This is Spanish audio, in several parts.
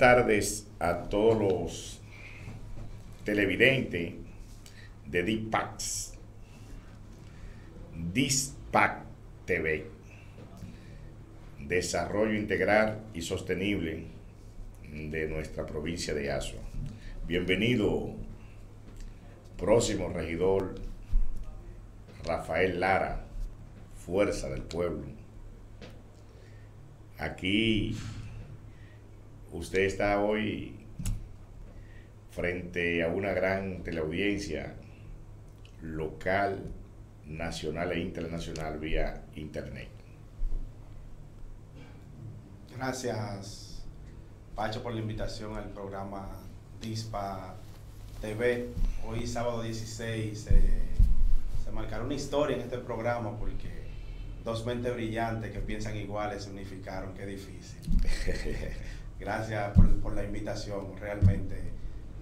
tardes a todos los televidentes de DISPAC TV, Desarrollo Integral y Sostenible de nuestra provincia de Azua. Bienvenido, próximo regidor Rafael Lara, Fuerza del Pueblo. Aquí usted está hoy frente a una gran teleaudiencia local, nacional e internacional vía internet. Gracias, Pacho, por la invitación al programa DISPA TV. Hoy, sábado 16, se marcará una historia en este programa porque dos mentes brillantes que piensan iguales se unificaron. Qué difícil. Gracias por la invitación realmente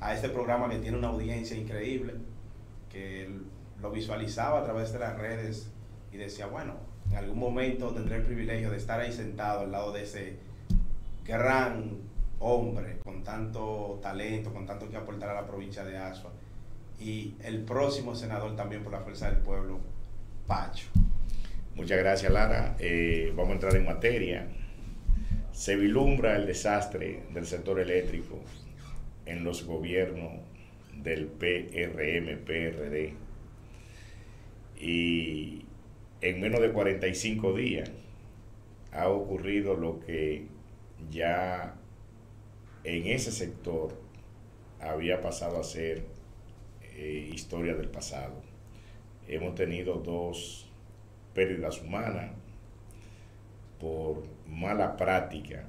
a este programa que tiene una audiencia increíble, que lo visualizaba a través de las redes y decía, bueno, en algún momento tendré el privilegio de estar ahí sentado al lado de ese gran hombre con tanto talento, con tanto que aportar a la provincia de Azua, y el próximo senador también por la Fuerza del Pueblo, Pacho. Muchas gracias, Lara. Vamos a entrar en materia. Se vislumbra el desastre del sector eléctrico en los gobiernos del PRM-PRD, y en menos de 45 días ha ocurrido lo que ya en ese sector había pasado a ser historia del pasado. Hemos tenido dos pérdidas humanas por mala práctica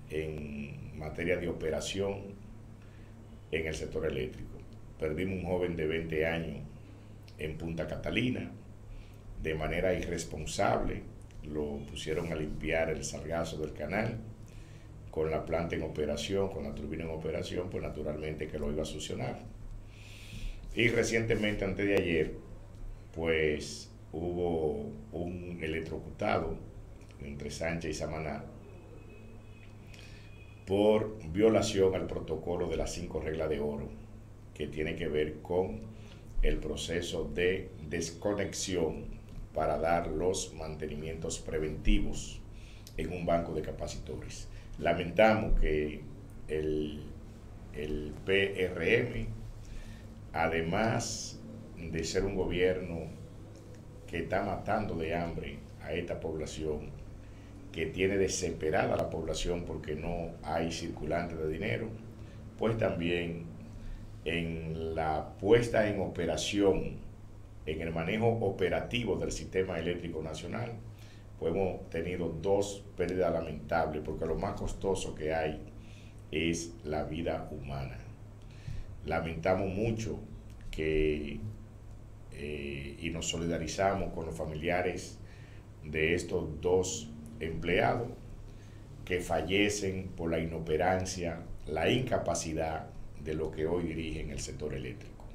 en materia de operación en el sector eléctrico. Perdimos un joven de 20 años en Punta Catalina de manera irresponsable. Lo pusieron a limpiar el sargazo del canal con la planta en operación, con la turbina en operación, pues naturalmente que lo iba a succionar. Y recientemente, antes de ayer, pues hubo un electrocutado entre Sánchez y Samaná por violación al protocolo de las 5 reglas de oro, que tiene que ver con el proceso de desconexión para dar los mantenimientos preventivos en un banco de capacitores. Lamentamos que el PRM, además de ser un gobierno que está matando de hambre a esta población, que tiene desesperada a la población porque no hay circulante de dinero, pues también en la puesta en operación, en el manejo operativo del sistema eléctrico nacional, pues hemos tenido dos pérdidas lamentables, porque lo más costoso que hay es la vida humana. Lamentamos mucho que y nos solidarizamos con los familiares de estos dos empleados que fallecen por la inoperancia, la incapacidad de lo que hoy dirigen el sector eléctrico.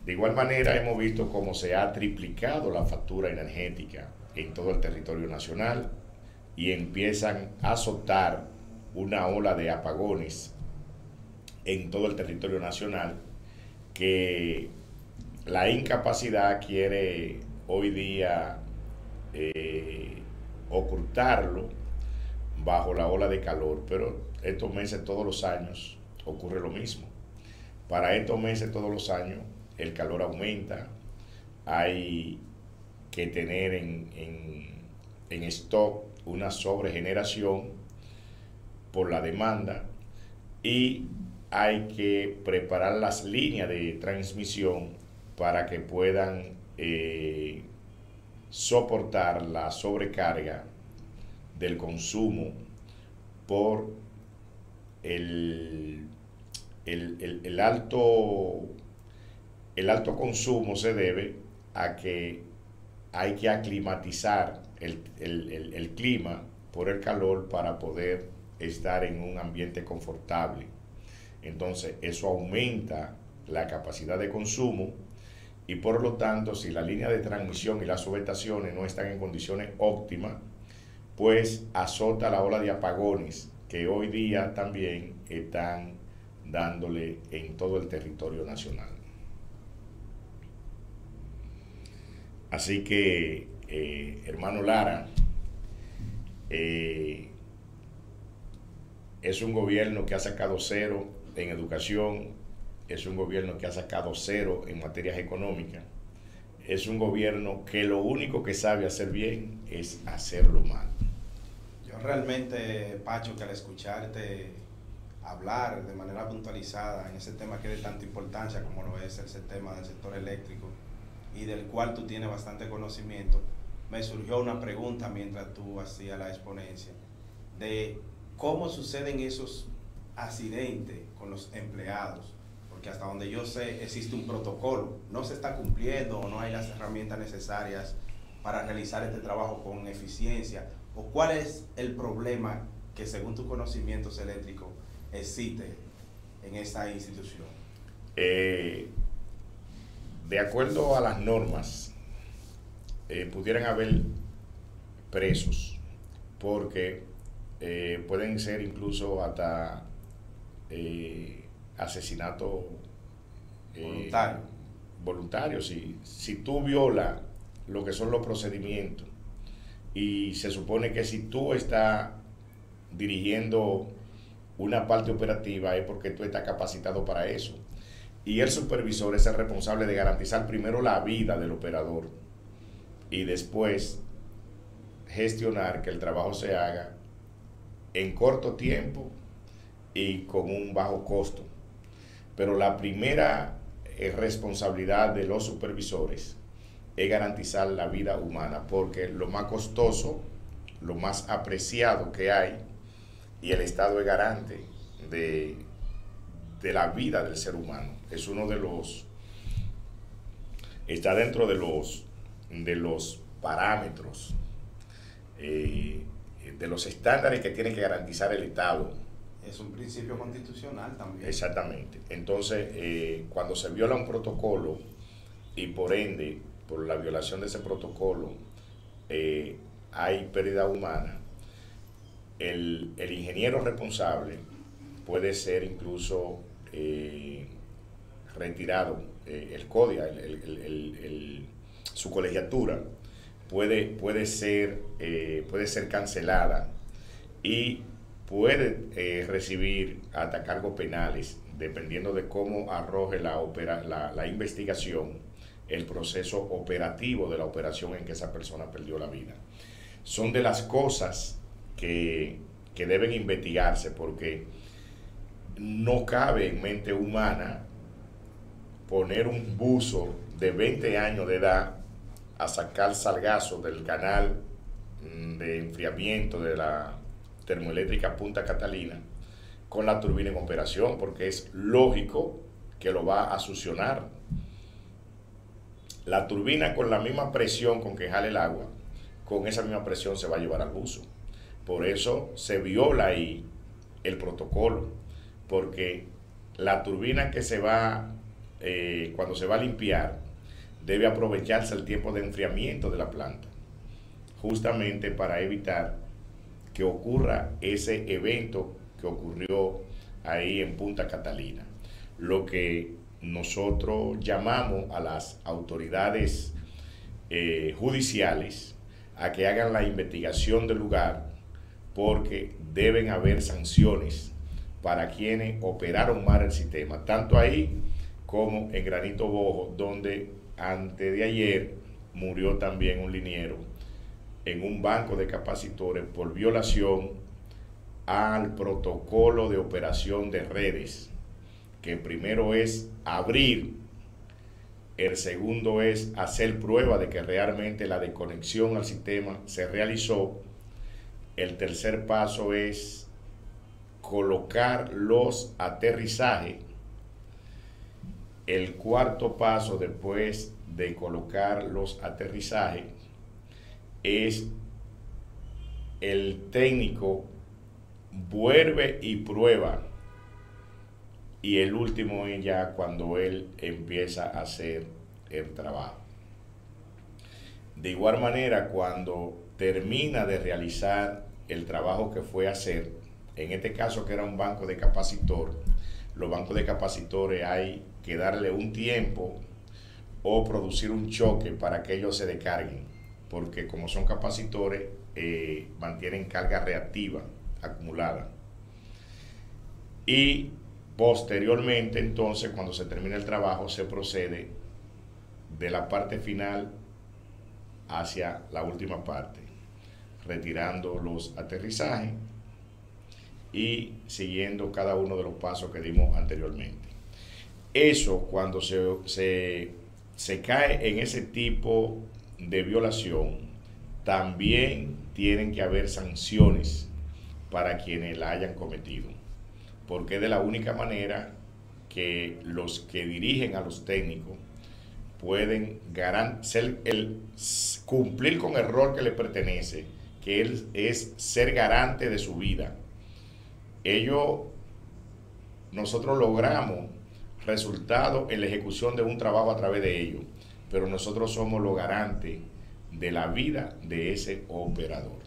De igual manera, hemos visto cómo se ha triplicado la factura energética en todo el territorio nacional y empiezan a azotar una ola de apagones en todo el territorio nacional, que la incapacidad quiere hoy día ocultarlo bajo la ola de calor, pero estos meses todos los años ocurre lo mismo. Para estos meses todos los años el calor aumenta, hay que tener en stock una sobregeneración por la demanda, y hay que preparar las líneas de transmisión para que puedan soportar la sobrecarga del consumo por el alto consumo. Se debe a que hay que aclimatizar el clima por el calor para poder estar en un ambiente confortable. Entonces eso aumenta la capacidad de consumo, y por lo tanto, si la línea de transmisión y las subestaciones no están en condiciones óptimas, pues azota la ola de apagones que hoy día también están dándole en todo el territorio nacional. Así que, hermano Lara, es un gobierno que ha sacado cero en educación, es un gobierno que ha sacado cero en materias económicas, es un gobierno que lo único que sabe hacer bien es hacerlo mal. Yo realmente, Pacho, que al escucharte hablar de manera puntualizada en ese tema que es de tanta importancia como lo es el tema del sector eléctrico y del cual tú tienes bastante conocimiento, me surgió una pregunta mientras tú hacías la exponencia de cómo suceden esos accidentes con los empleados, porque hasta donde yo sé existe un protocolo, no se está cumpliendo o no hay las herramientas necesarias para realizar este trabajo con eficiencia, o cuál es el problema que según tus conocimientos eléctricos existe en esta institución. De acuerdo a las normas, pudieran haber presos, porque pueden ser incluso hasta asesinato voluntario. Si tú violas lo que son los procedimientos, y se supone que si tú estás dirigiendo una parte operativa es porque tú estás capacitado para eso. Y el supervisor es el responsable de garantizar primero la vida del operador y después gestionar que el trabajo se haga en corto tiempo y con un bajo costo. Pero la primera responsabilidad de los supervisores es garantizar la vida humana, porque lo más costoso, lo más apreciado que hay, y el Estado es garante de la vida del ser humano. Es uno de los, está dentro de los parámetros, de los estándares que tiene que garantizar el Estado. Es un principio constitucional también. Exactamente. Entonces, cuando se viola un protocolo y por ende, por la violación de ese protocolo, hay pérdida humana, el ingeniero responsable puede ser incluso retirado, el CODIA, su colegiatura puede ser cancelada y puede recibir hasta cargos penales, dependiendo de cómo arroje la investigación, el proceso operativo de la operación en que esa persona perdió la vida. Son de las cosas que deben investigarse, porque no cabe en mente humana poner un buzo de 20 años de edad a sacar sargazo del canal de enfriamiento de la termoeléctrica Punta Catalina con la turbina en operación, porque es lógico que lo va a succionar. La turbina, con la misma presión con que jale el agua, con esa misma presión se va a llevar al buzo. Por eso se viola ahí el protocolo, porque la turbina que se va, cuando se va a limpiar, debe aprovecharse el tiempo de enfriamiento de la planta, justamente para evitar que ocurra ese evento que ocurrió ahí en Punta Catalina. Lo que nosotros llamamos a las autoridades judiciales a que hagan la investigación del lugar, porque deben haber sanciones para quienes operaron mal el sistema, tanto ahí como en Granito Bojo, donde antes de ayer murió también un liniero en un banco de capacitores por violación al protocolo de operación de redes, que primero es abrir, el segundo es hacer prueba de que realmente la desconexión al sistema se realizó, el tercer paso es colocar los aterrizajes, el cuarto paso después de colocar los aterrizajes es el técnico vuelve y prueba, y el último es ya cuando él empieza a hacer el trabajo. De igual manera, cuando termina de realizar el trabajo que fue a hacer, En este caso, que era un banco de capacitor, los bancos de capacitores hay que darle un tiempo o producir un choque para que ellos se descarguen, porque como son capacitores, mantienen carga reactiva acumulada. Y posteriormente, entonces, cuando se termina el trabajo, se procede de la parte final hacia la última parte, retirando los aterrizajes y siguiendo cada uno de los pasos que dimos anteriormente. Eso, cuando se cae en ese tipo de violación, también tienen que haber sanciones para quienes la hayan cometido, porque es de la única manera que los que dirigen a los técnicos pueden cumplir con el rol que les pertenece, que es ser garante de su vida. Nosotros logramos resultados en la ejecución de un trabajo a través de ellos, pero nosotros somos los garantes de la vida de ese operador.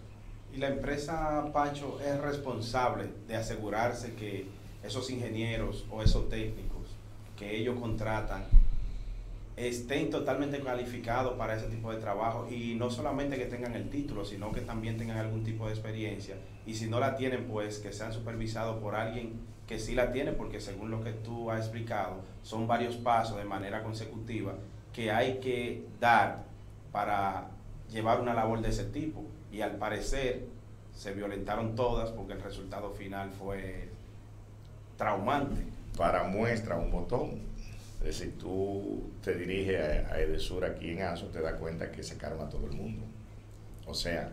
Y la empresa, Pancho, es responsable de asegurarse que esos ingenieros o esos técnicos que ellos contratan estén totalmente calificados para ese tipo de trabajo, y no solamente que tengan el título, sino que también tengan algún tipo de experiencia, y si no la tienen, pues que sean supervisados por alguien que sí la tiene, porque según lo que tú has explicado, son varios pasos de manera consecutiva que hay que dar para llevar una labor de ese tipo, y al parecer se violentaron todas porque el resultado final fue traumante. Para muestra un botón. Es decir, tú te diriges a Edesur aquí en ASO, te das cuenta que se carma todo el mundo. O sea,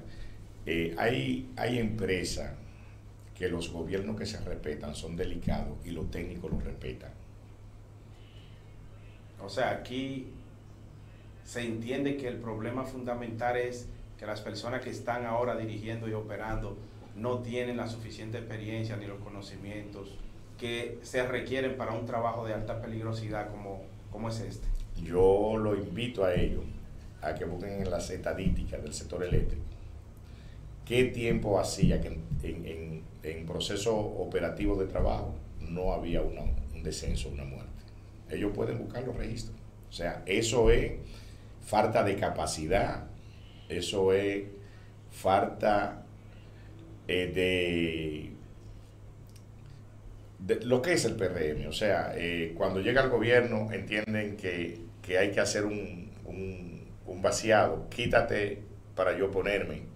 hay empresas que los gobiernos que se respetan son delicados y los técnicos los respetan. O sea, aquí se entiende que el problema fundamental es que las personas que están ahora dirigiendo y operando no tienen la suficiente experiencia ni los conocimientos que se requieren para un trabajo de alta peligrosidad como es este. Yo lo invito a ellos a que busquen en las estadísticas del sector eléctrico qué tiempo hacía que en proceso operativo de trabajo no había un descenso, una muerte. Ellos pueden buscar los registros. O sea, eso es falta de capacidad, eso es falta de lo que es el PRM. O sea, cuando llega el gobierno entienden que hay que hacer un vaciado, quítate para yo ponerme.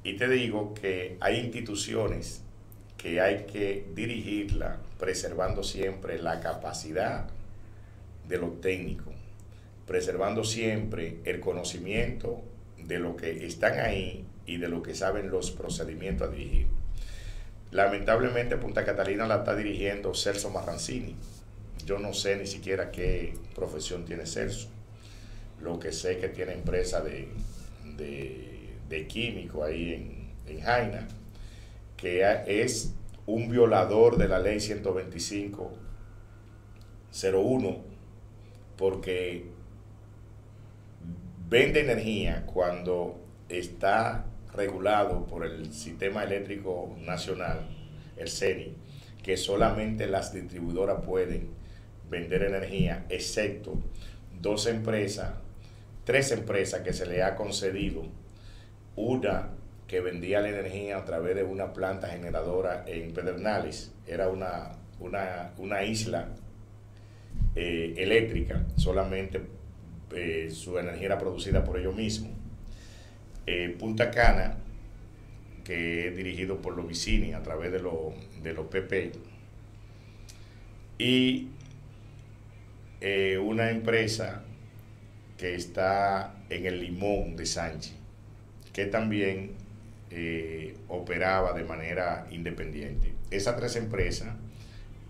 Y te digo que hay instituciones que hay que dirigirla preservando siempre la capacidad de los técnicos, preservando siempre el conocimiento de lo que están ahí y de lo que saben los procedimientos a dirigir. Lamentablemente Punta Catalina la está dirigiendo Celso Marrancini. Yo no sé ni siquiera qué profesión tiene Celso. Lo que sé es que tiene empresa de químico ahí en Jaina, que es un violador de la ley 125.01, porque vende energía cuando está regulado por el Sistema Eléctrico Nacional, el CENI, que solamente las distribuidoras pueden vender energía, excepto tres empresas que se le ha concedido, una que vendía la energía a través de una planta generadora en Pedernales, era una isla eléctrica, solamente su energía era producida por ellos mismos. Punta Cana, que es dirigido por los Vicini a través de los PP, y una empresa que está en el Limón de Sánchez, que también operaba de manera independiente. Esas tres empresas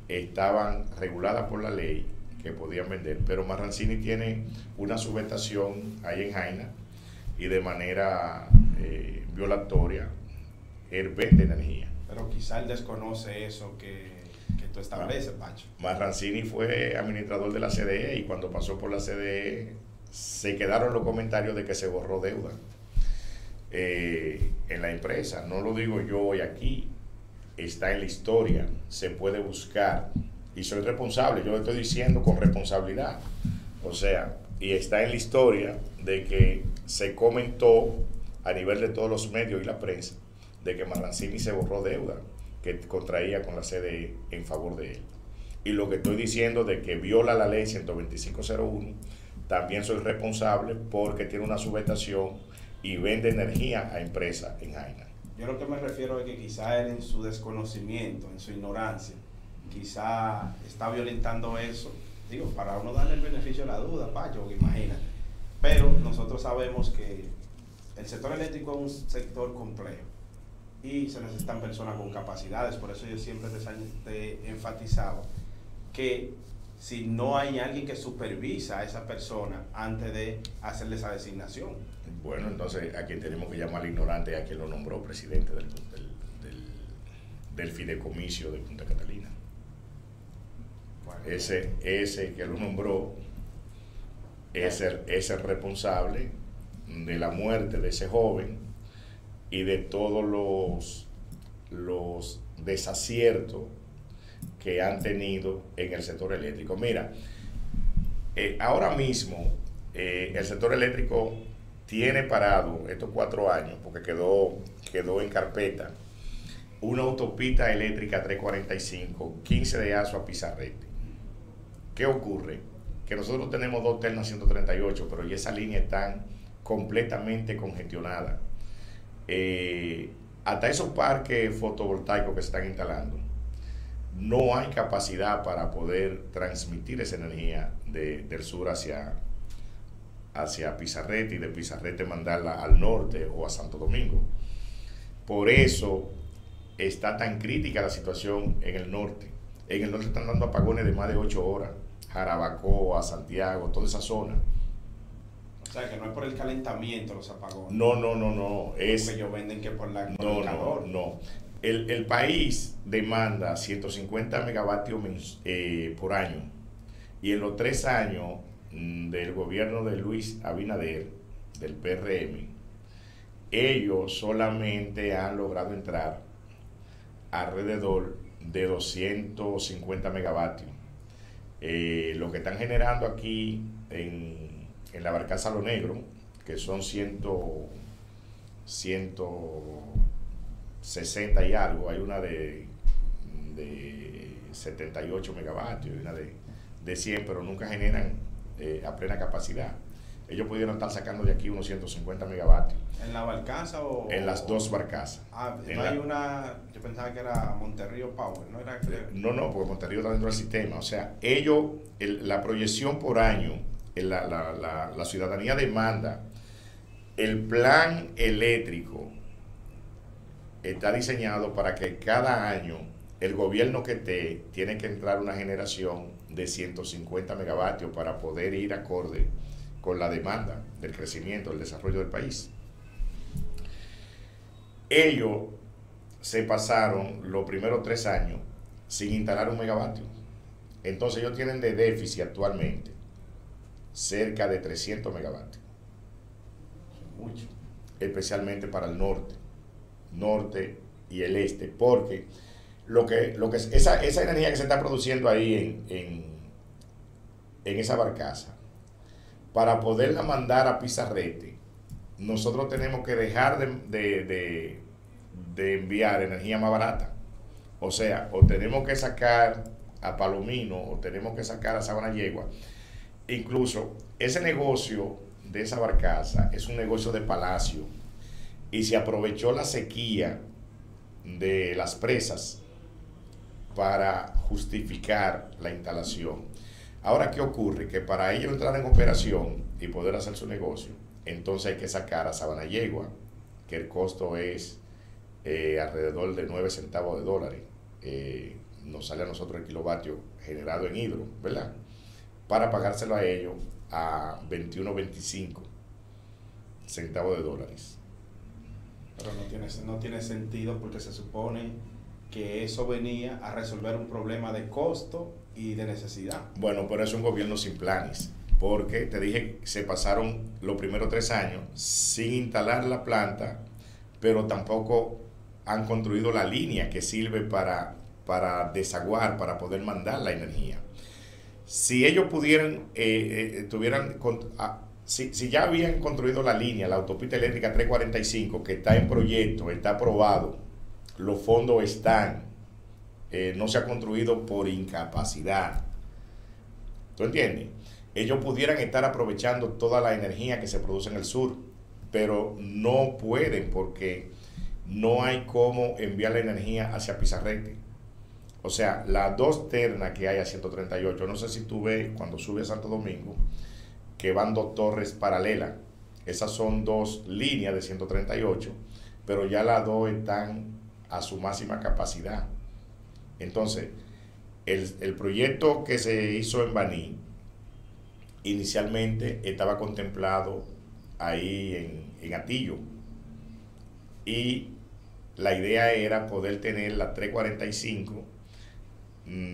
estaban reguladas por la ley que podían vender, pero Marrancini tiene una subestación ahí en Jaina y de manera violatoria él vende energía. Pero quizá él desconoce eso que tú estableces, Pancho. Marrancini fue administrador de la CDE y cuando pasó por la CDE se quedaron los comentarios de que se borró deuda en la empresa. No lo digo yo hoy aquí, está en la historia, se puede buscar, y soy responsable, yo lo estoy diciendo con responsabilidad, o sea, y está en la historia de que se comentó a nivel de todos los medios y la prensa de que Marrancini se borró deuda que contraía con la CDE en favor de él. Y lo que estoy diciendo de que viola la ley 125.01, también soy responsable porque tiene una subestación y vende energía a empresas en Jaina. Yo lo que me refiero es que quizá él en su desconocimiento, en su ignorancia, quizá está violentando eso, digo, para uno darle el beneficio de la duda, Pacho, imagínate. Pero nosotros sabemos que el sector eléctrico es un sector complejo y se necesitan personas con capacidades, por eso yo siempre te he enfatizado que si no hay alguien que supervisa a esa persona antes de hacerle esa designación. Bueno, entonces a quien tenemos que llamar ignorante es a quien lo nombró presidente del fideicomiso de Punta Catalina. Bueno, ese que lo nombró es el responsable de la muerte de ese joven y de todos los desaciertos que han tenido en el sector eléctrico. Mira, ahora mismo el sector eléctrico tiene parado estos 4 años, porque quedó en carpeta, una autopista eléctrica 345, 15 de Aso a Pizarrete. ¿Qué ocurre? Que nosotros tenemos 2 ternas 138, pero ya esa línea están completamente congestionadas. Hasta esos parques fotovoltaicos que se están instalando, no hay capacidad para poder transmitir esa energía del sur hacia Pizarrete y de Pizarrete mandarla al norte o a Santo Domingo. Por eso está tan crítica la situación en el norte. En el norte están dando apagones de más de 8 horas. Jarabacoa, Santiago, toda esa zona. O sea, que no es por el calentamiento los apagones. No. Es, porque ellos venden que por el calor. No. El país demanda 150 megavatios por año. Y en los 3 años del gobierno de Luis Abinader, del PRM, ellos solamente han logrado entrar alrededor de 250 megavatios. Lo que están generando aquí en la barcaza Lo Negro, que son 160 y algo, hay una de 78 megavatios y una de 100, pero nunca generan a plena capacidad. Ellos pudieron estar sacando de aquí unos 150 megavatios. ¿En la barcaza o...? En las 2 barcazas. No hay una... Yo pensaba que era Monterrío Power, ¿no era? No, porque Monterrío está dentro del sistema. O sea, ellos, la proyección por año, la ciudadanía demanda, el plan eléctrico está diseñado para que cada año el gobierno que tiene que entrar una generación de 150 megavatios para poder ir acorde con la demanda del crecimiento, del desarrollo del país. Ellos se pasaron los primeros 3 años sin instalar un megavatio. Entonces ellos tienen de déficit actualmente cerca de 300 megavatios. Mucho. Especialmente para el norte y el este, porque esa energía que se está produciendo ahí en esa barcaza, para poderla mandar a Pizarrete, nosotros tenemos que dejar de enviar energía más barata. O sea, o tenemos que sacar a Palomino o tenemos que sacar a Sabana Yegua. Incluso ese negocio de esa barcaza es un negocio de Palacio y se aprovechó la sequía de las presas para justificar la instalación. Ahora, ¿qué ocurre? Que para ellos entrar en operación y poder hacer su negocio, entonces hay que sacar a Sabana Yegua, que el costo es alrededor de 9 centavos de dólares. Nos sale a nosotros el kilovatio generado en hidro, ¿verdad? Para pagárselo a ellos a 21.25 centavos de dólares. Pero no tiene sentido, porque se supone que eso venía a resolver un problema de costo y de necesidad. Bueno, pero es un gobierno sin planes, porque te dije que se pasaron los primeros 3 años sin instalar la planta, pero tampoco han construido la línea que sirve para desaguar, para poder mandar la energía. Si ellos pudieran, si ya habían construido la línea, la autopista eléctrica 345, que está en proyecto, está aprobado, los fondos están, no se ha construido por incapacidad. ¿Tú entiendes? Ellos pudieran estar aprovechando toda la energía que se produce en el sur, pero no pueden porque no hay cómo enviar la energía hacia Pizarrete. O sea, las dos ternas que hay a 138, no sé si tú ves cuando sube a Santo Domingo, que van dos torres paralelas. Esas son dos líneas de 138, pero ya las dos están a su máxima capacidad. Entonces, el proyecto que se hizo en Baní, inicialmente estaba contemplado ahí en Atillo. Y la idea era poder tener la 345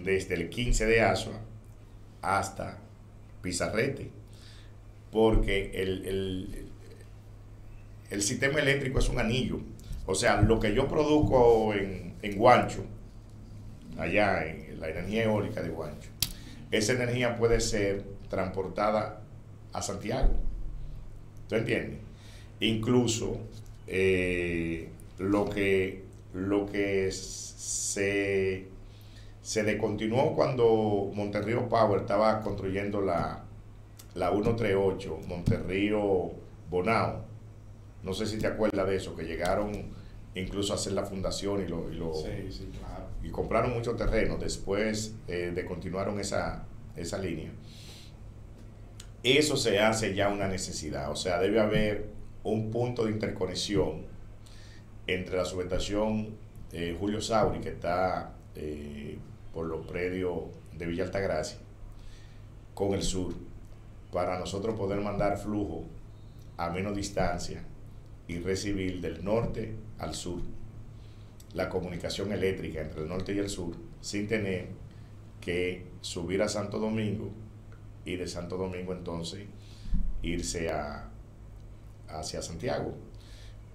desde el 15 de Asua hasta Pizarrete, porque el sistema eléctrico es un anillo. O sea, lo que yo produzco en Guancho, allá en la energía eólica de Guancho, esa energía puede ser transportada a Santiago. ¿Tú entiendes? Incluso lo que se descontinuó cuando Monterrío Power estaba construyendo la 138, Monterrío Bonao. No sé si te acuerdas de eso, que llegaron incluso a hacer la fundación Sí, claro. y compraron muchos terrenos. Después descontinuaron esa línea. Eso se hace ya una necesidad. O sea, debe haber un punto de interconexión entre la subestación Julio Sauri, que está por los predios de Villa Altagracia, con el sur, para nosotros poder mandar flujo a menos distancia y recibir del norte al sur la comunicación eléctrica entre el norte y el sur, sin tener que subir a Santo Domingo y de Santo Domingo entonces irse hacia Santiago,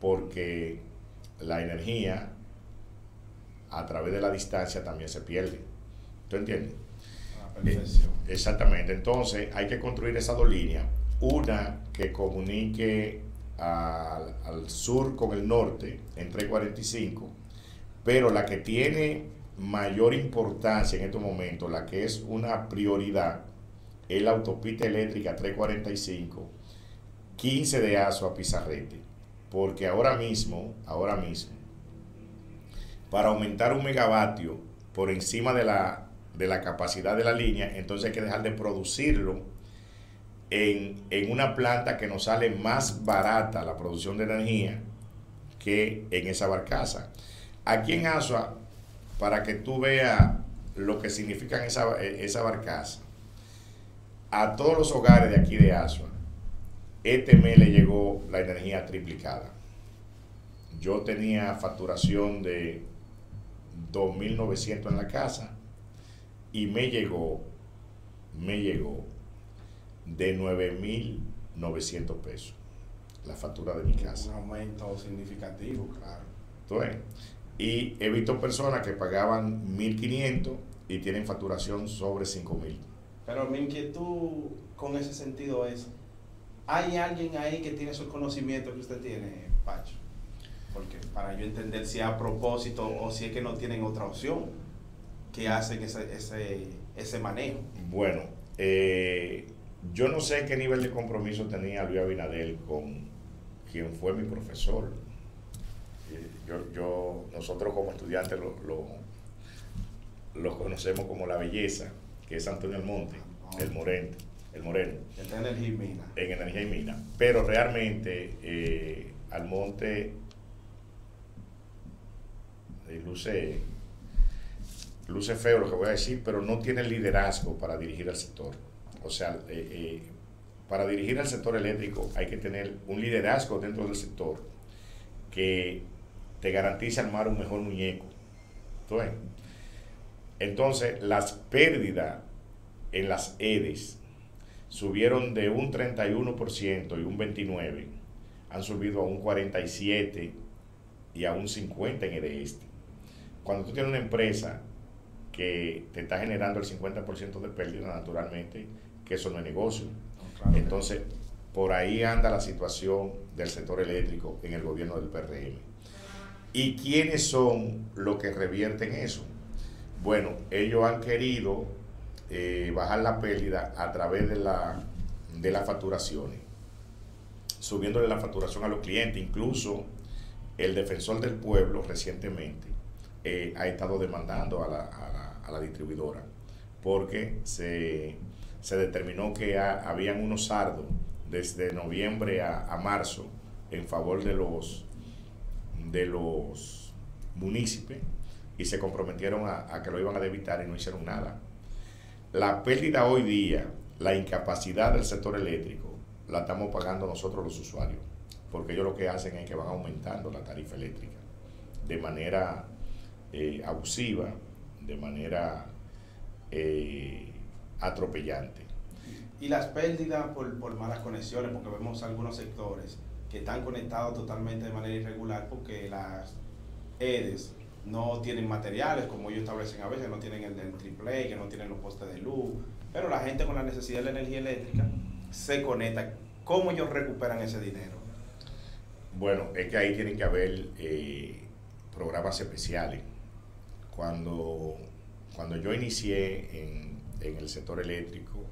porque la energía a través de la distancia también se pierde. ¿Tú entiendes? Perfección. Exactamente. Entonces hay que construir esas dos líneas, una que comunique al sur con el norte en 345, pero la que tiene mayor importancia en estos momentos, la que es una prioridad, es la autopista eléctrica 345, 15 de Asua a Pizarrete, porque ahora mismo, para aumentar 1 megavatio por encima de la capacidad de la línea, entonces hay que dejar de producirlo en una planta que nos sale más barata la producción de energía que en esa barcaza. Aquí en Asua, para que tú veas lo que significa esa barcaza, a todos los hogares de aquí de Asua, este mes le llegó la energía triplicada. Yo tenía facturación de 2.900 en la casa y me llegó de 9.900 pesos la factura de mi casa. Un aumento significativo, claro. Entonces, y he visto personas que pagaban 1.500 y tienen facturación sobre 5.000. Pero mi inquietud con ese sentido es, ¿hay alguien ahí que tiene esos conocimientos que usted tiene, Pacho? Porque para yo entender si es a propósito o si es que no tienen otra opción que hacen ese manejo. Bueno, yo no sé qué nivel de compromiso tenía Luis Abinadel con quien fue mi profesor. Nosotros como estudiantes lo conocemos como La Belleza, que es Antonio Almonte, el Moreno. Está en energía y mina. En energía y mina. Pero realmente Almonte luce feo lo que voy a decir, pero no tiene liderazgo para dirigir al sector. O sea, para dirigir al sector eléctrico hay que tener un liderazgo dentro del sector que te garantice armar un mejor muñeco. Entonces, las pérdidas en las EDES subieron de un 31% y un 29%, han subido a un 47% y a un 50% en EDESTE. Cuando tú tienes una empresa que te está generando el 50% de pérdida, naturalmente, que eso no es negocio. Claro. Entonces, por ahí anda la situación del sector eléctrico en el gobierno del PRM. ¿Y quiénes son los que revierten eso? Bueno, ellos han querido bajar la pérdida a través de las facturaciones, subiéndole la facturación a los clientes. Incluso el defensor del pueblo recientemente ha estado demandando a la distribuidora porque se determinó que habían unos sardos desde noviembre a marzo en favor de los municipios y se comprometieron a que lo iban a debitar y no hicieron nada. La pérdida hoy día, la incapacidad del sector eléctrico, la estamos pagando nosotros los usuarios, porque ellos lo que hacen es que van aumentando la tarifa eléctrica de manera abusiva, de manera atropellante. Y las pérdidas por malas conexiones, porque vemos algunos sectores que están conectados totalmente de manera irregular porque las EDES no tienen materiales, como ellos establecen a veces, no tienen el AAA, que no tienen los postes de luz, pero la gente con la necesidad de la energía eléctrica se conecta. ¿Cómo ellos recuperan ese dinero? Bueno, es que ahí tienen que haber programas especiales. Cuando yo inicié en el sector eléctrico,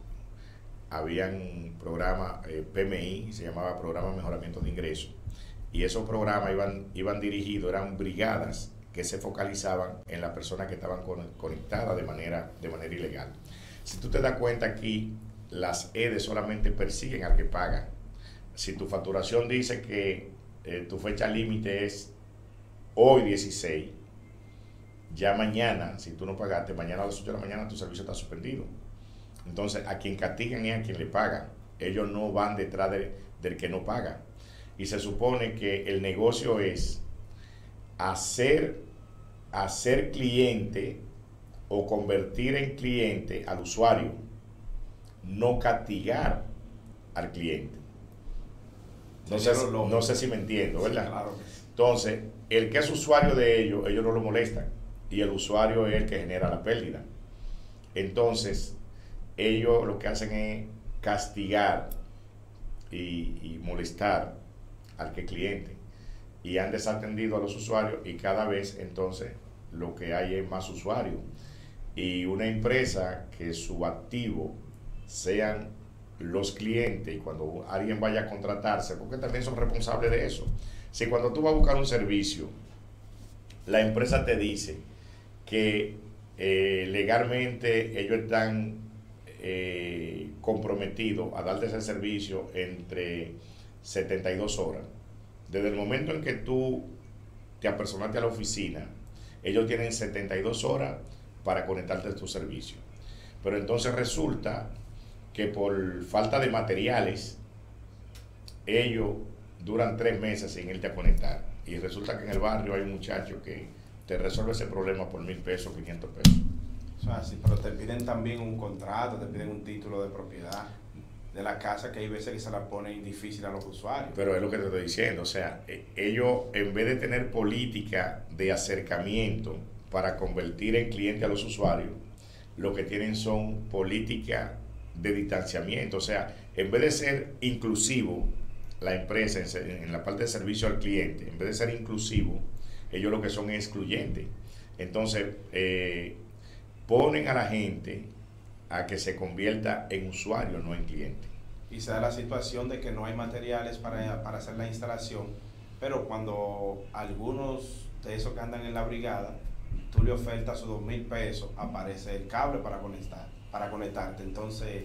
habían programas PMI, se llamaba Programa de Mejoramiento de Ingresos, y esos programas iban dirigidos, eran brigadas que se focalizaban en las personas que estaban conectadas de manera ilegal. Si tú te das cuenta aquí, las EDES solamente persiguen al que paga. Si tu facturación dice que tu fecha límite es hoy 16, ya mañana, si tú no pagaste, mañana a las 8 de la mañana tu servicio está suspendido. Entonces, a quien castigan es a quien le paga. Ellos no van detrás del que no paga. Y se supone que el negocio es hacer cliente o convertir en cliente al usuario, no castigar al cliente. No sé si me entiendo, ¿verdad? Sí, claro. Entonces, el que es usuario de ellos no lo molestan, y el usuario es el que genera la pérdida. Entonces, ellos lo que hacen es castigar y molestar al que cliente, y han desatendido a los usuarios, y cada vez entonces lo que hay es más usuarios. Y una empresa que su activo sean los clientes, y cuando alguien vaya a contratarse, porque también son responsables de eso. Si cuando tú vas a buscar un servicio, la empresa te dice que legalmente ellos están comprometidos a darte ese servicio entre 72 horas. Desde el momento en que tú te apersonaste a la oficina, ellos tienen 72 horas para conectarte a tu servicio. Pero entonces resulta que por falta de materiales, ellos duran 3 meses sin irte a conectar. Y resulta que en el barrio hay un muchacho que te resuelve ese problema por 1,000 pesos, 500 pesos. O sea, sí, pero te piden también un contrato, te piden un título de propiedad de la casa, que hay veces que se la ponen difícil a los usuarios. Pero es lo que te estoy diciendo, o sea, ellos en vez de tener política de acercamiento para convertir en cliente a los usuarios, lo que tienen son políticas de distanciamiento. O sea, en vez de ser inclusivo la empresa en la parte de servicio al cliente, en vez de ser inclusivo, ellos lo que son es excluyentes. Entonces, ponen a la gente a que se convierta en usuario, no en cliente. Y se da la situación de que no hay materiales para hacer la instalación, pero cuando algunos de esos que andan en la brigada, tú le ofertas sus 2,000 pesos, aparece el cable para conectarte. Entonces,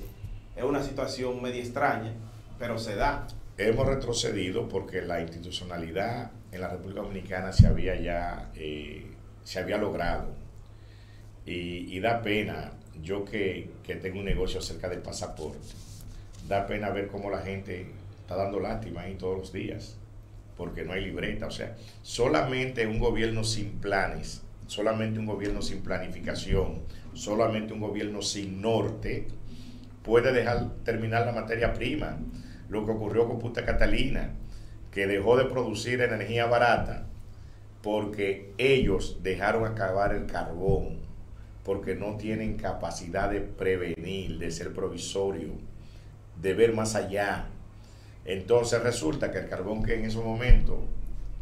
es una situación medio extraña, pero se da. Hemos retrocedido porque la institucionalidad en la República Dominicana se había logrado. Y da pena, yo que tengo un negocio cerca del pasaporte, da pena ver cómo la gente está dando lástima ahí todos los días, porque no hay libreta. O sea, solamente un gobierno sin planes, solamente un gobierno sin planificación, solamente un gobierno sin norte puede dejar terminar la materia prima. Lo que ocurrió con Punta Catalina, que dejó de producir energía barata porque ellos dejaron acabar el carbón, porque no tienen capacidad de prevenir, de ser provisorio, de ver más allá. Entonces resulta que el carbón que en ese momento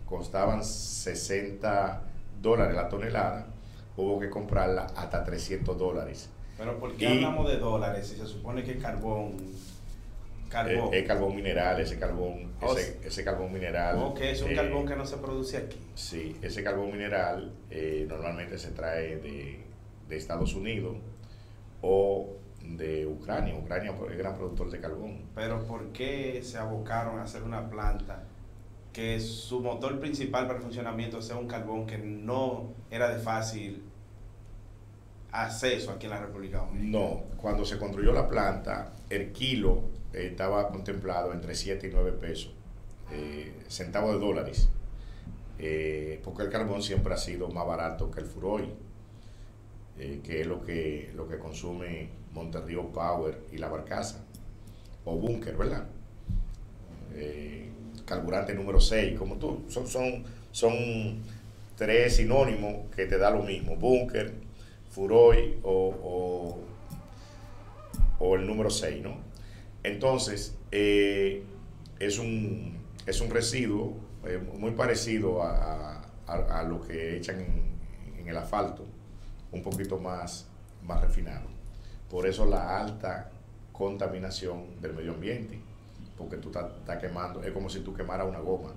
costaban $60 la tonelada, hubo que comprarla hasta $300. Pero ¿por qué hablamos de dólares si se supone que carbón? Es carbón mineral, ese carbón mineral. Ok, es un carbón que no se produce aquí. Sí, ese carbón mineral normalmente se trae de Estados Unidos o de Ucrania. Ucrania es gran productor de carbón. Pero ¿por qué se abocaron a hacer una planta que su motor principal para el funcionamiento sea un carbón que no era de fácil acceso aquí en la República Dominicana? No, cuando se construyó la planta, el kilo estaba contemplado entre 7 y 9 pesos, centavos de dólares, porque el carbón siempre ha sido más barato que el furoil, que es lo que consume Monterrío Power y La Barcaza, o Bunker, ¿verdad? Carburante número 6, como tú, son tres sinónimos que te da lo mismo, Bunker, furoil o el número 6, ¿no? Entonces, es un residuo muy parecido a lo que echan en el asfalto, un poquito más refinado. Por eso la alta contaminación del medio ambiente, porque tú estás quemando, es como si tú quemaras una goma.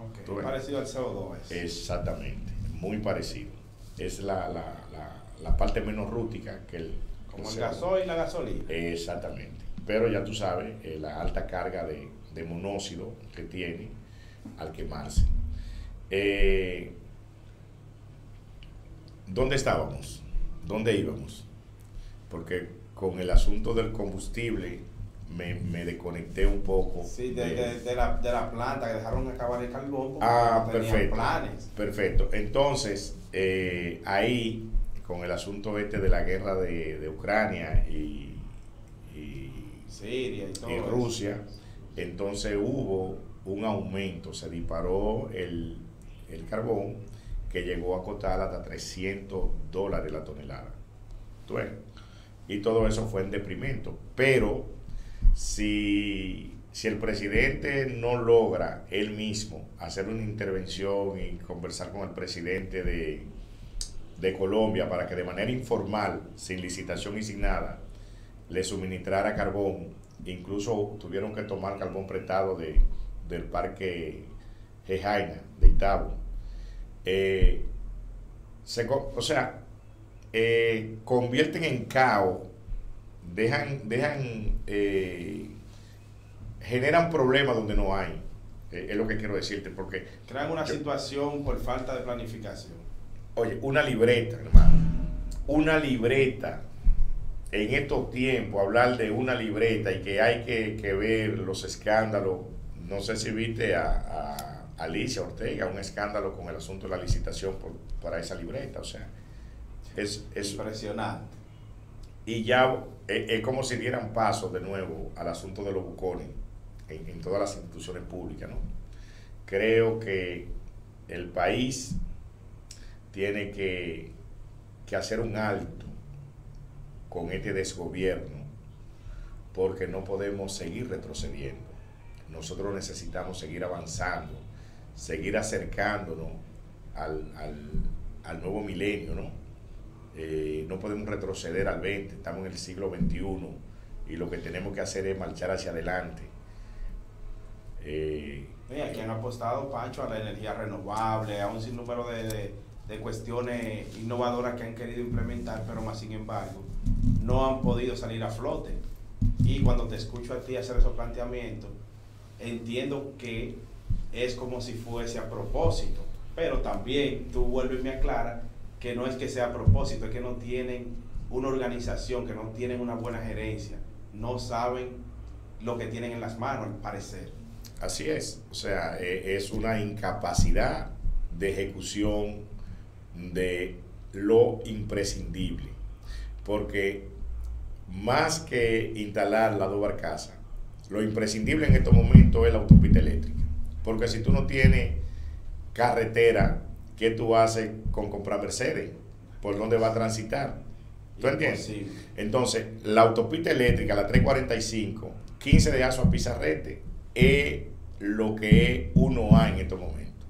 Okay. Parecido al CO2. Exactamente, muy parecido. Es la parte menos rústica que el... Como el gasoil y la gasolina. Exactamente. Pero ya tú sabes, la alta carga de monóxido que tiene al quemarse. ¿Dónde estábamos? ¿Dónde íbamos? Porque con el asunto del combustible me desconecté un poco. Sí, de la planta que dejaron acabar el carbón. No tenían planes. Perfecto. Entonces, ahí, con el asunto de la guerra de Ucrania y Siria y Rusia, entonces hubo un aumento, se disparó el carbón, que llegó a costar hasta $300 la tonelada. Y todo eso fue en deprimento. Pero si el presidente no logra él mismo hacer una intervención y conversar con el presidente de Colombia para que de manera informal, sin licitación y sin nada, le suministrara carbón, incluso tuvieron que tomar carbón prestado del parque Jejaina de Itabo. Convierten en caos, generan problemas donde no hay. Es lo que quiero decirte, porque crean una situación por falta de planificación. Oye, una libreta, hermano, una libreta. En estos tiempos, hablar de una libreta y que hay que ver los escándalos. No sé si viste a Alicia Ortega, un escándalo con el asunto de la licitación para esa libreta. O sea, es impresionante. Y ya es como si dieran paso de nuevo al asunto de los bucones en todas las instituciones públicas, ¿no? Creo que el país tiene que hacer un alto con este desgobierno, porque no podemos seguir retrocediendo. Nosotros necesitamos seguir avanzando, seguir acercándonos al nuevo milenio, ¿no? No podemos retroceder al 20, estamos en el siglo XXI y lo que tenemos que hacer es marchar hacia adelante. Aquí han apostado, Pancho, a la energía renovable, a un sinnúmero de cuestiones innovadoras que han querido implementar, pero más sin embargo no han podido salir a flote. Y cuando te escucho a ti hacer esos planteamientos, entiendo que es como si fuese a propósito, pero también tú vuelves y me aclaras que no es que sea a propósito, es que no tienen una organización, que no tienen una buena gerencia, no saben lo que tienen en las manos, al parecer. Así es, o sea, es una incapacidad de ejecución de lo imprescindible, porque más que instalar las dos barcazas, lo imprescindible en estos momentos es la autopista eléctrica, porque si tú no tienes carretera ¿qué tú haces con comprar Mercedes? ¿Por dónde va a transitar? ¿Tú entiendes? Imposible. Entonces, la autopista eléctrica, la 345, 15 de Aso a Pizarrete, es lo que es 1A en estos momentos.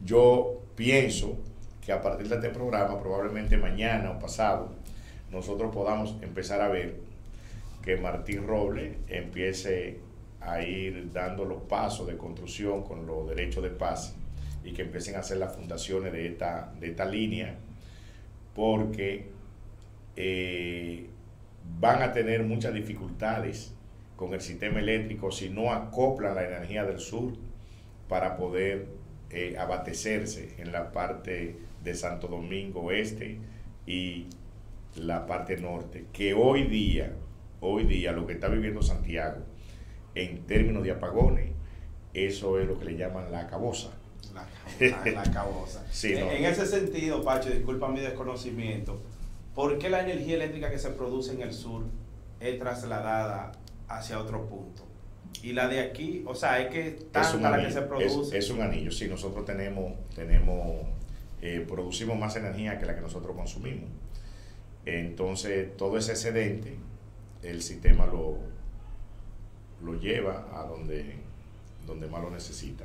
Yo pienso que a partir de este programa, probablemente mañana o pasado, nosotros podamos empezar a ver que Martín Robles empiece a ir dando los pasos de construcción con los derechos de paz y que empiecen a hacer las fundaciones de esta línea, porque van a tener muchas dificultades con el sistema eléctrico si no acoplan la energía del sur para poder abastecerse en la parte de Santo Domingo Este y la parte norte, que hoy día lo que está viviendo Santiago en términos de apagones, eso es lo que le llaman la cabosa. La cabosa. Sí, no. En ese sentido, Pacho, disculpa mi desconocimiento, ¿por qué la energía eléctrica que se produce en el sur es trasladada hacia otro punto? Y la de aquí, o sea, es que tanta la que se produce. Es un anillo, sí, nosotros producimos más energía que la que nosotros consumimos. Entonces, todo ese excedente, el sistema lo lleva a donde más lo necesita.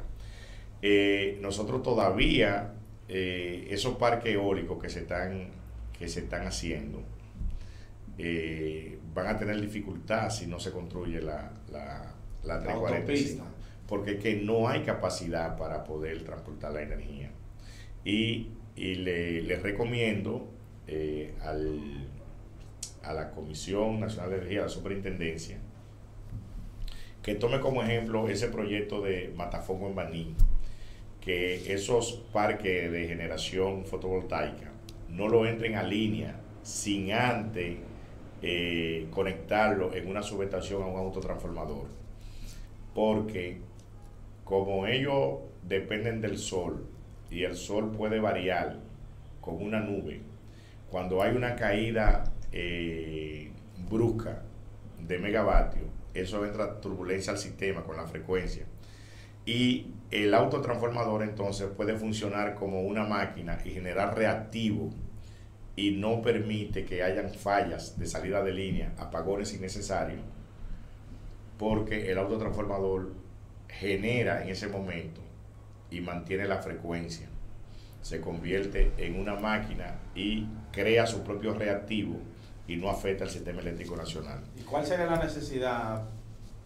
Nosotros todavía, esos parques eólicos que se están haciendo, van a tener dificultad si no se construye la 345, porque es que no hay capacidad para poder transportar la energía. Y les recomiendo a la Comisión Nacional de Energía, a la Superintendencia, que tome como ejemplo ese proyecto de Matafongo en Baní, que esos parques de generación fotovoltaica no lo entren a línea sin antes conectarlo en una subestación a un autotransformador, porque como ellos dependen del sol y el sol puede variar con una nube, cuando hay una caída brusca de megavatios, eso entra turbulencia al sistema con la frecuencia, y el autotransformador entonces puede funcionar como una máquina y generar reactivo y no permite que hayan fallas de salida de línea, apagones innecesarios, porque el autotransformador genera en ese momento y mantiene la frecuencia, se convierte en una máquina y crea su propio reactivo y no afecta al sistema eléctrico nacional. ¿Y cuál sería la necesidad,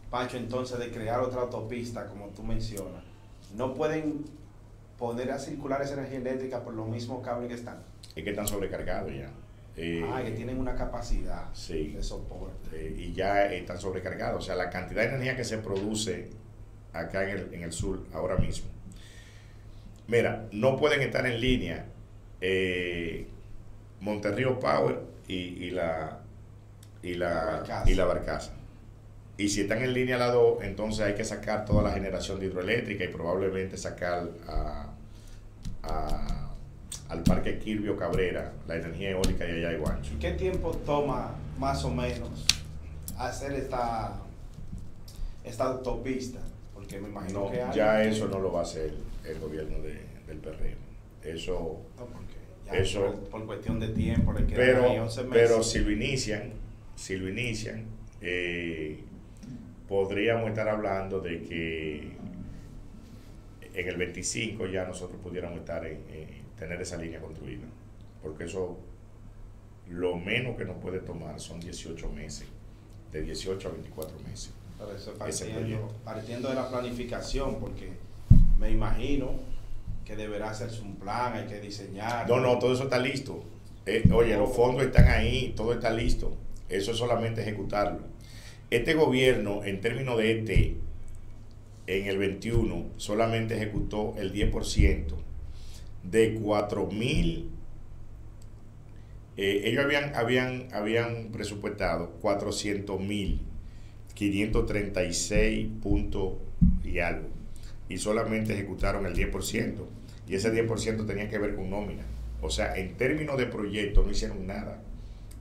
Pacho, entonces de crear otra autopista, como tú mencionas? ¿No pueden poner a circular esa energía eléctrica por los mismos cables que están? Es que están sobrecargados ya. Que tienen una capacidad sí, de soporte. Y ya están sobrecargados. O sea, la cantidad de energía que se produce acá en el sur ahora mismo. Mira, no pueden estar en línea Monterrío Power y la Barcaza. Y si están en línea las dos, entonces hay que sacar toda la generación de hidroeléctrica y probablemente sacar al parque Quilvio Cabrera la energía eólica de allá de Guancho. ¿Y qué tiempo toma más o menos hacer esta autopista? Porque me imagino No, que ya eso no lo va a hacer el gobierno del PRM. Eso, no, porque ya eso por cuestión de tiempo le quedan ahí 11 meses. Pero si lo inician, podríamos estar hablando de que en el 25 ya nosotros pudiéramos estar tener esa línea construida, porque eso lo menos que nos puede tomar son 18 meses, de 18 a 24 meses. Pero eso partiendo de la planificación, porque me imagino que deberá hacerse un plan, hay que diseñar. No, todo eso está listo. Oye, los fondos están ahí, todo está listo. Eso es solamente ejecutarlo. Este gobierno, en términos de ET, en el 21, solamente ejecutó el 10% de 4.000. Ellos habían presupuestado 400.536 puntos y algo, y solamente ejecutaron el 10%, y ese 10% tenía que ver con nómina. O sea, en términos de proyectos no hicieron nada,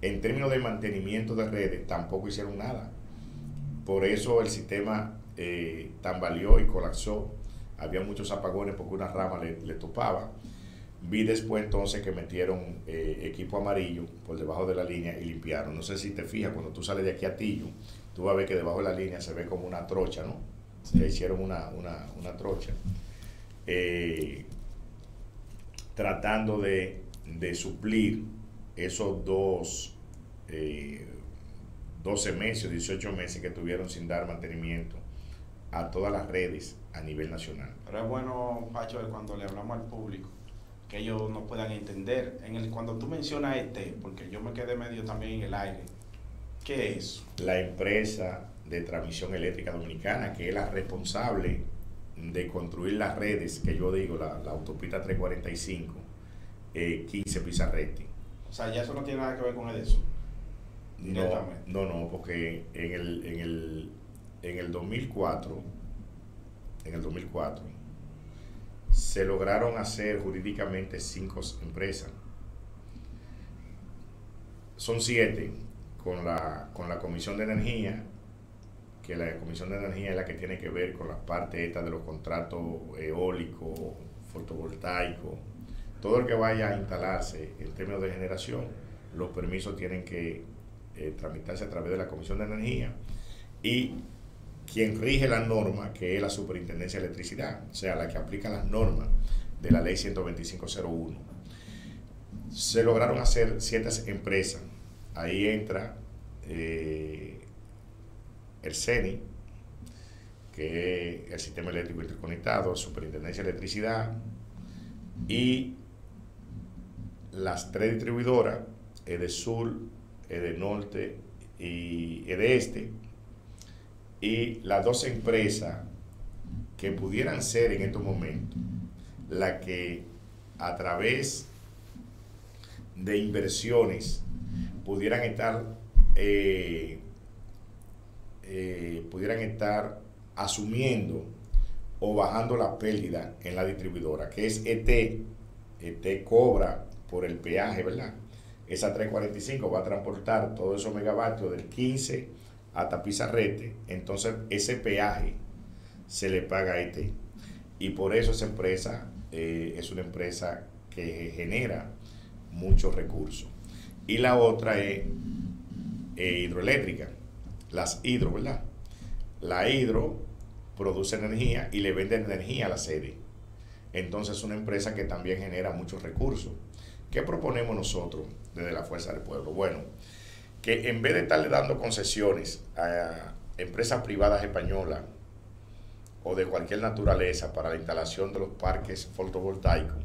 en términos de mantenimiento de redes tampoco hicieron nada. Por eso el sistema tambaleó y colapsó. Había muchos apagones porque una rama le topaba, Vi después entonces que metieron equipo amarillo por debajo de la línea y limpiaron. No sé si te fijas, cuando tú sales de aquí a Tillo, tú vas a ver que debajo de la línea se ve como una trocha, ¿no? Sí. Le hicieron una trocha. Tratando de suplir esos 12 meses, 18 meses que tuvieron sin dar mantenimiento a todas las redes a nivel nacional. Pero es bueno, Pacho, cuando le hablamos al público, que ellos nos puedan entender. Cuando tú mencionas porque yo me quedé medio también en el aire, ¿qué es? La empresa de transmisión eléctrica dominicana, que es la responsable de construir las redes, que yo digo, la autopista 345, 15 Pizarretti. O sea, ya eso no tiene nada que ver con eso. No, porque en el 2004, se lograron hacer jurídicamente 5 empresas. Son 7 con la Comisión de Energía, que la Comisión de Energía es la que tiene que ver con la parte esta de los contratos eólicos, fotovoltaicos. Todo el que vaya a instalarse en términos de generación, los permisos tienen que tramitarse a través de la Comisión de Energía, y quien rige las normas, que es la Superintendencia de Electricidad, o sea, la que aplica las normas de la Ley 125.01. Se lograron hacer 7 empresas. Ahí entra el CENI, que es el Sistema Eléctrico Interconectado, Superintendencia de Electricidad, y las 3 distribuidoras, EDESUR, EDENORTE y EDEESTE, y las 2 empresas que pudieran ser en estos momentos la que a través de inversiones pudieran estar asumiendo o bajando la pérdida en la distribuidora, que es ET cobra por el peaje, ¿verdad? Esa 345 va a transportar todos esos megavatios del 15 hasta Pizarrete, entonces ese peaje se le paga a ET. Y por eso esa empresa es una empresa que genera muchos recursos. Y la otra es hidroeléctrica, las hidro, ¿verdad? La hidro produce energía y le vende energía a la sede. Entonces es una empresa que también genera muchos recursos. ¿Qué proponemos nosotros desde la Fuerza del Pueblo? Bueno, que en vez de estarle dando concesiones a empresas privadas españolas o de cualquier naturaleza para la instalación de los parques fotovoltaicos,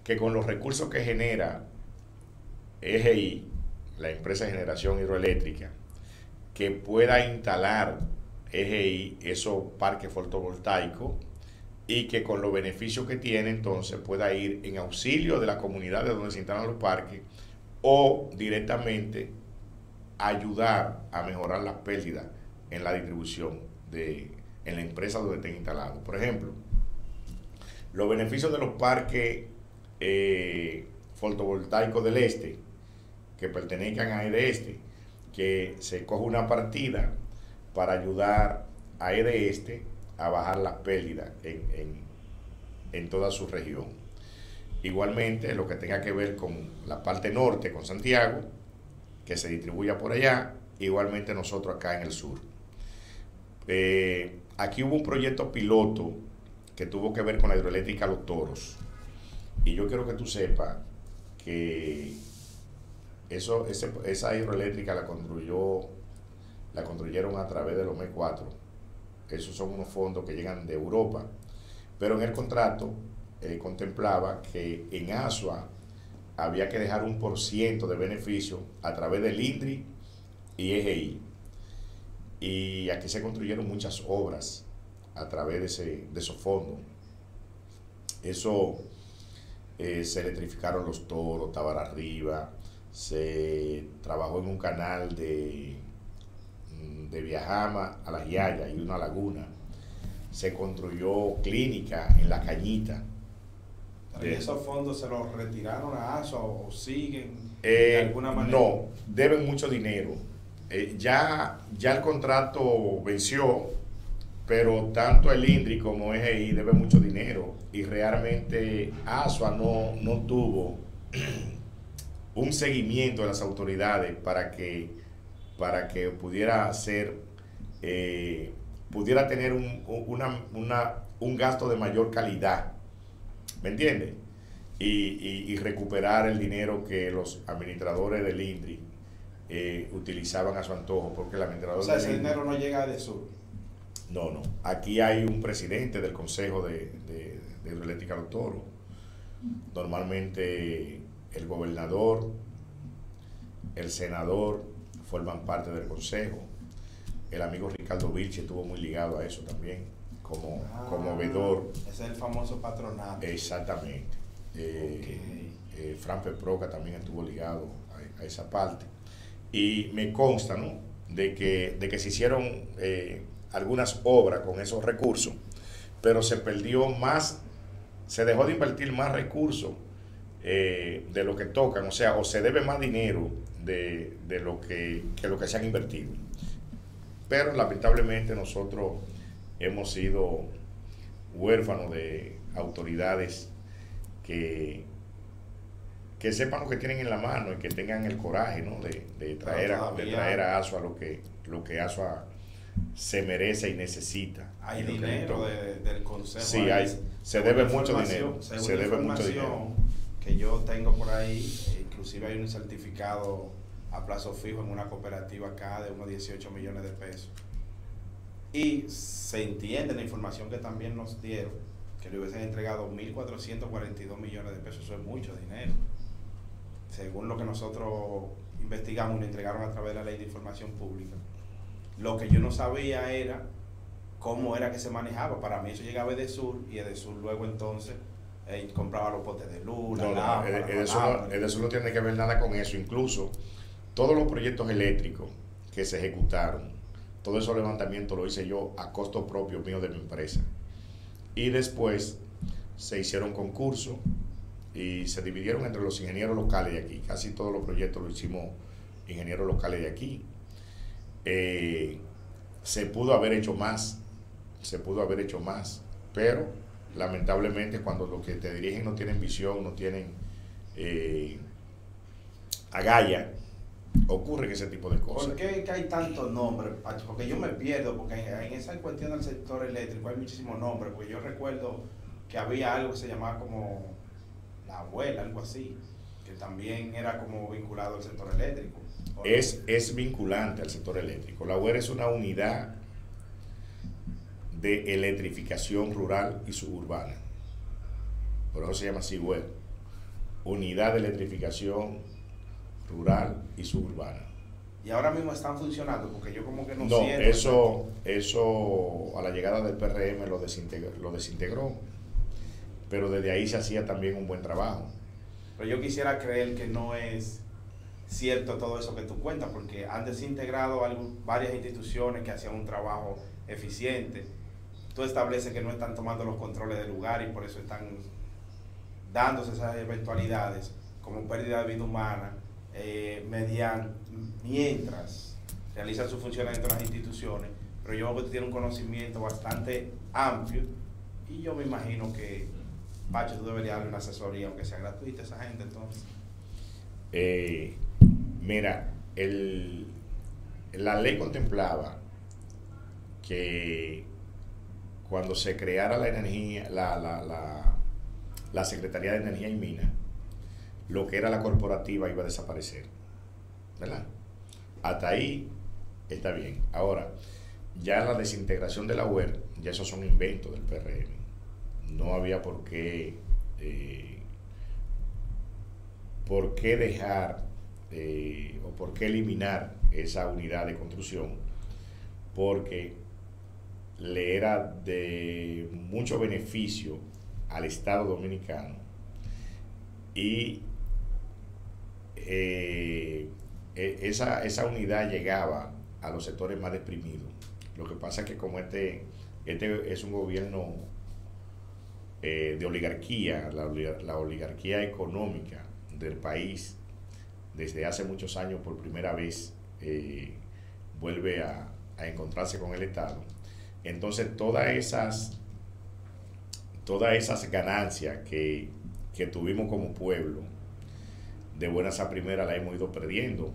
que con los recursos que genera EGI, la empresa de generación hidroeléctrica, que pueda instalar EGI esos parques fotovoltaicos, y que con los beneficios que tiene entonces pueda ir en auxilio de las comunidades donde se instalan los parques, o directamente ayudar a mejorar las pérdidas en la distribución en la empresa donde estén instalados. Por ejemplo, los beneficios de los parques fotovoltaicos del este, que pertenezcan a EDEESTE, que se coge una partida para ayudar a EDEESTE a bajar las pérdidas en toda su región. Igualmente, lo que tenga que ver con la parte norte, con Santiago, que se distribuya por allá, igualmente nosotros acá en el sur. Aquí hubo un proyecto piloto que tuvo que ver con la hidroeléctrica Los Toros, y yo quiero que tú sepas que esa hidroeléctrica la construyeron a través de los MEC4. Esos son unos fondos que llegan de Europa, pero en el contrato contemplaba que en Asua había que dejar 1% de beneficio a través del INDRI y EGI. Y aquí se construyeron muchas obras a través de esos fondos. Se electrificaron Los Toros, Tábara Arriba, se trabajó en un canal de Viajama a Las Yayas y una laguna. Se construyó clínica en La Cañita. ¿Y esos fondos se los retiraron a ASO o siguen de alguna manera? No, deben mucho dinero. Ya el contrato venció, pero tanto el INDRI como EGI deben mucho dinero y realmente ASUA no tuvo un seguimiento de las autoridades para que pudiera ser, pudiera tener un gasto de mayor calidad, ¿me entiendes? Y recuperar el dinero que los administradores del INDRI utilizaban a su antojo, porque el administrador O sea, del ese INDRI, dinero no llega de sur. no. Aquí hay un presidente del Consejo de Hidroeléctrica Los Toros. Normalmente el gobernador, el senador forman parte del consejo. El amigo Ricardo Vilche estuvo muy ligado a eso también, como veedor. Ese es el famoso patronato. Exactamente. Fran Peproca también estuvo ligado a esa parte. Y me consta, ¿no?, de que se hicieron algunas obras con esos recursos, pero se perdió más, se dejó de invertir más recursos de lo que tocan, o sea, o se debe más dinero de lo que se han invertido. Pero lamentablemente nosotros hemos sido huérfanos de autoridades que sepan lo que tienen en la mano y que tengan el coraje, ¿no?, de traer a ASUA lo que ASUA se merece y necesita. Hay dinero del consejo. Sí, se debe mucho dinero. Se debe mucho dinero. Que yo tengo por ahí, inclusive hay un certificado a plazo fijo en una cooperativa acá de unos 18 millones de pesos. Y se entiende la información que también nos dieron, que le hubiesen entregado 1.442 millones de pesos. Eso es mucho dinero. Según lo que nosotros investigamos y nos entregaron a través de la Ley de Información Pública. Lo que yo no sabía era cómo era que se manejaba. Para mí eso llegaba de Sur, y de Sur luego entonces compraba los potes de luz, eso no tiene que ver nada con eso. Incluso todos los proyectos eléctricos que se ejecutaron, todo esos levantamientos lo hice yo a costo propio mío de mi empresa. Y después se hicieron concursos y se dividieron entre los ingenieros locales de aquí. Casi todos los proyectos los hicimos ingenieros locales de aquí. Se pudo haber hecho más, pero lamentablemente cuando los que te dirigen no tienen visión, no tienen agallas, ocurre ese tipo de cosas. ¿Por qué hay tantos nombres, Pacho? Porque yo me pierdo, porque en esa cuestión del sector eléctrico hay muchísimos nombres, porque yo recuerdo que había algo que se llamaba como la abuela, algo así, que también era como vinculado al sector eléctrico. Es vinculante al sector eléctrico. La UER es una unidad de electrificación rural y suburbana. Por eso se llama así UER. Unidad de electrificación rural y suburbana. Y ahora mismo están funcionando, porque yo como que no siento. Eso a la llegada del PRM lo desintegró. Pero desde ahí se hacía también un buen trabajo. Pero yo quisiera creer que no es cierto todo eso que tú cuentas, porque han desintegrado varias instituciones que hacían un trabajo eficiente. Tú estableces que no están tomando los controles del lugar y por eso están dándose esas eventualidades como pérdida de vida humana mientras realizan sus funciones dentro de las instituciones. Pero yo creo que tiene un conocimiento bastante amplio y yo me imagino que, Pacho, tú deberías darle una asesoría, aunque sea gratuita, a esa gente entonces. Mira, la ley contemplaba que cuando se creara la energía, la Secretaría de Energía y Minas, lo que era la corporativa iba a desaparecer, ¿verdad? Hasta ahí está bien. Ahora, ya la desintegración de la UER, ya esos son inventos del PRM. No había por qué dejar o por qué eliminar esa unidad de construcción, porque le era de mucho beneficio al Estado Dominicano y esa unidad llegaba a los sectores más deprimidos. Lo que pasa es que como este es un gobierno de oligarquía, la oligarquía económica del país desde hace muchos años por primera vez vuelve a encontrarse con el Estado. Entonces todas esas ganancias que tuvimos como pueblo, de buenas a primeras la hemos ido perdiendo.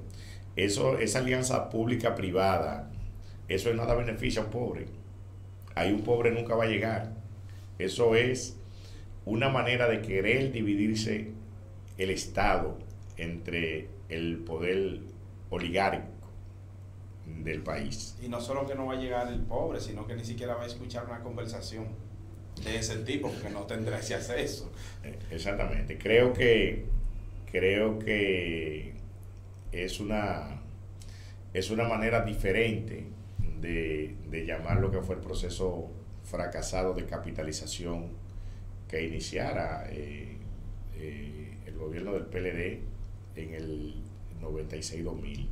Esa alianza pública-privada, eso en nada beneficia a un pobre. Ahí un pobre nunca va a llegar. Eso es una manera de querer dividirse el Estado entre el poder oligárquico del país. Y no solo que no va a llegar el pobre, sino que ni siquiera va a escuchar una conversación de ese tipo, porque no tendrá ese acceso. Exactamente. Creo que es una manera diferente de llamar lo que fue el proceso fracasado de capitalización que iniciara el gobierno del PLD en el 96-2000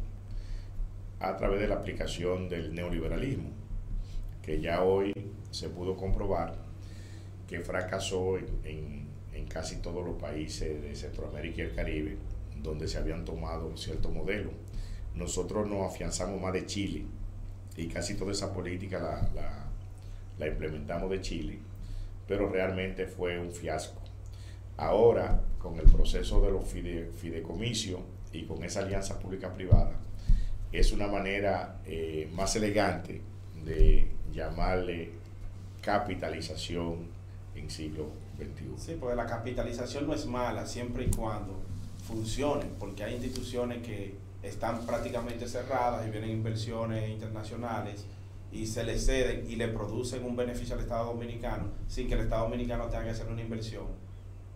a través de la aplicación del neoliberalismo, que ya hoy se pudo comprobar que fracasó en casi todos los países de Centroamérica y el Caribe, donde se habían tomado ciertos modelos. Nosotros nos afianzamos más de Chile y casi toda esa política la implementamos de Chile, pero realmente fue un fiasco. Ahora, con el proceso de los fideicomisos y con esa alianza pública-privada, es una manera más elegante de llamarle capitalización en siglo XXI. Sí, porque la capitalización no es mala siempre y cuando funcione, porque hay instituciones que están prácticamente cerradas y vienen inversiones internacionales y se le ceden y le producen un beneficio al Estado Dominicano sin que el Estado Dominicano tenga que hacer una inversión.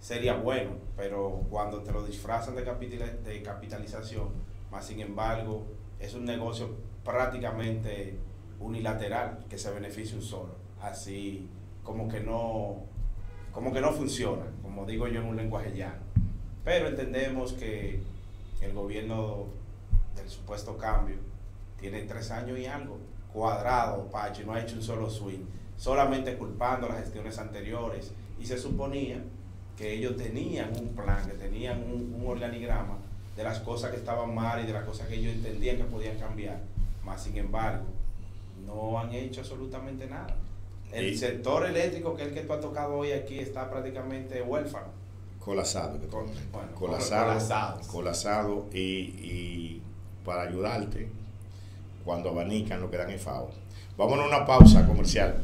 Sería bueno, pero cuando te lo disfrazan de capitalización, más sin embargo, es un negocio prácticamente unilateral que se beneficia un solo. Así como que no funciona, como digo yo en un lenguaje llano. Pero entendemos que el gobierno del supuesto cambio tiene 3 años y algo cuadrado, Pacho, y no ha hecho un solo swing, solamente culpando las gestiones anteriores, y se suponía que ellos tenían un plan, que tenían un organigrama de las cosas que estaban mal y de las cosas que ellos entendían que podían cambiar, más sin embargo no han hecho absolutamente nada. El sector eléctrico, que es el que tú has tocado hoy aquí, está prácticamente huérfano. Colapsado. Colapsado y para ayudarte, cuando abanican lo que dan en FAO. Vámonos a una pausa comercial.